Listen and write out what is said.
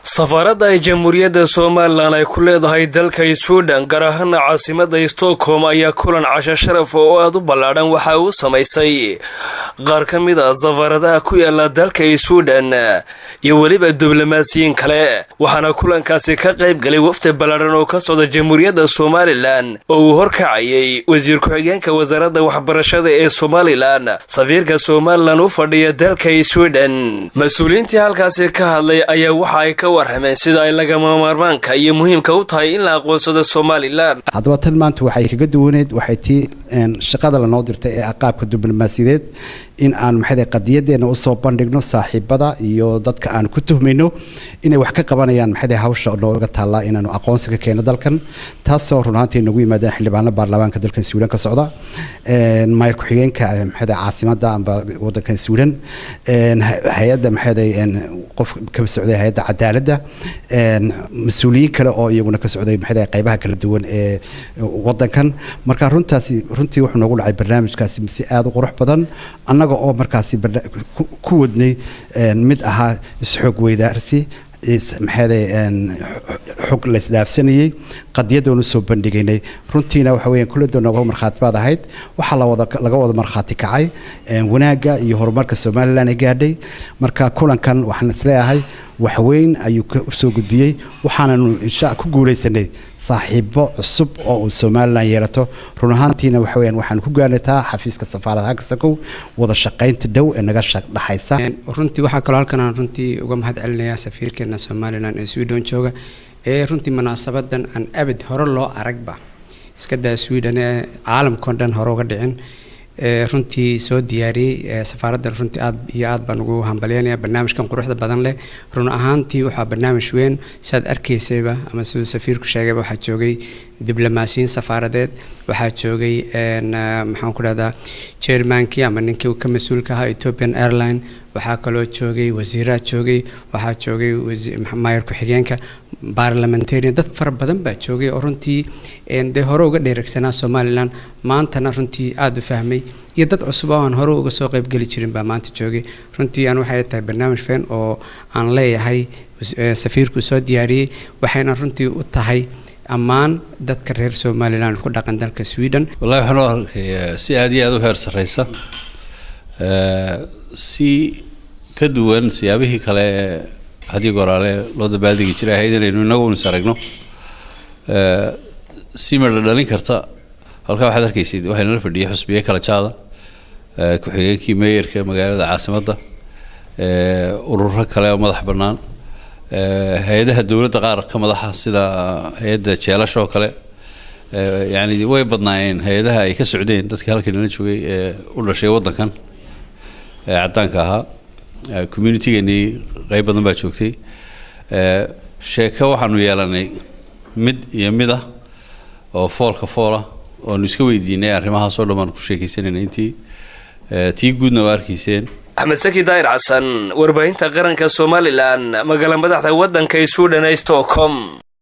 safarada ay jamhuuriyadda Soomaaliland ay ku leedahay dalka Sweden gaar ahaan caasimadda Stockholm ayaa kulan casho sharaf oo aad u ballaaran waxa uu sameysay qaar ka mid ah safaradaha ku yaala dalka Sweden iyo waliba diblomaasiyiin kale waxaana kulankaasi ka qayb galay wafdi ballaaran oo ka socda jamhuuriyadda Soomaaliland oo uu horkacayay wasiir ku-xigeenka wasaaradda waxbarashada ee Soomaaliland safiirka Soomaaliland u fadhiya dalka Sweden mas'uuliyiintii halkaasi ka hadlay ayaa waxa ay ka warrameen sida ay lagama maarmaanka iyo muhiimka u tahay in la aqoonsado Soomaaliland hadaba tan maanta waxay kaga duwaneed waxay tii shaqada la noo dirtay ee qaabka diblomaasiyadeed in aan maxay qadiyadeena u soo bandhigno saaxiibada iyo dadka aan ku tuhmayno inay wax ka qabanayaan maxay hawsha looga taala inaanu aqoonsiga keeno dalkan taasoo runaantii nagu yimaadeen xildhibaanada baarlamaanka dalkan Sweden ka socda maayir ku-xigeenka maxay caasimadda amba wadankan Sweden hay'adda maxay qof ka socday hay'adda cadaaladda mas'uuliyiin kale oo iyaguna ka socday maxay qaybaha kala duwan ee wadankan marka runtii wuxuu noogu dhacay barnaamijkaasi si aad u qurux badan annaga oo markaasi ku wadnay mid ahaa isxoog weydaarsi maxay xog la isdhaafsanayay qadiyadoonu soo bandhigaynay runtiina waxa weeyaan kullidoon uga marxaati baad ahayd waxa laga wada marxaati kacay wanaaga iyo horumarka Soomaaliland ay gaadhay marka kulankan waxaan isleeyahay wax weyn ayuu ka soo gudbiyay waxaanu insha ku guuleysanay saaxiibo cusub oo Soomaaliland yeelato run ahaantiina waxa weeyaan waxaan ku gaarnaa xafiiska safaaradda Kasakow wada shaqaynta dhow ee naga dhaxaysa runtii waxa kale halkan aan runtii uga mahad celinayaa safiirkeena Soomaaliland ee Sweden jooga ee runtii munaasabadan aan abad hore loo aragba iska daa Sweden ee caalamka dhan hore uga dhicin runtii soo diyaariyay safaaradda runtii aad baan ugu hambalyeynaya barnaamijkan quruxda badan leh run ahaantii waxa barnaamij weyn saad arkaysayba ama soo safiirku sheegay waxa joogay diblomaasiyiin safaaradeed waxa joogay maxaan ku radaa chairmankii ama ninkii ka mas'uulka ahaa Ethiopian Airlines waxa kaloo joogay wasiirada joogay waxa joogay maayir ku-xigeenka parliamentarian dad fara badan baa joogay oo runtii de hore uga dheeragsanaa Soomaaliland maantana runtii aad u fahmay iyo dad cusub oo aan hore uga soo qayb gali jirin baa maanta joogay runtii aan waxay tahay barnaamij feen oo aan leeyahay safiirku soo diyaariyay waxayna runtii u tahay amaan dadka reer Soomaaliland ku dhaqan dalka Sweden wallahi waxaan arkay si aad iyo aad u heer sareysa si ka duwan siyaabihii kale hadii goraale loo dabaaldigi jiray hay'adaynu inagu nisaragno si mar dhalin karta halka waxaad arkaysid waxayna la fadhiyay xusbiye kala jaada ku-xigeenkii mayorka magaalada caasimadda ururo kale oo madax bannaan hay'adaha dawladda qaar ka madaxa sida hay'adda jeelasho kale yani way badnaayeen hay'adaha ay ka socdeen dadkii halkan la joogay u dhashay wadankan cadaanka ahaa community-gani qayb badan baa joogtay sheeko waxaanu yeelanay mid iyo mid ah oo foolka foola oo nu iska weydiinay arrimahaas oo dhammaan ku sheekaysanayna intii tii guudna waa arkayseen Ahmed Saki Dair Hassan warbaahinta qaranka Soomaaliland magaalada madaxda wadanka Sweden ee Stockholm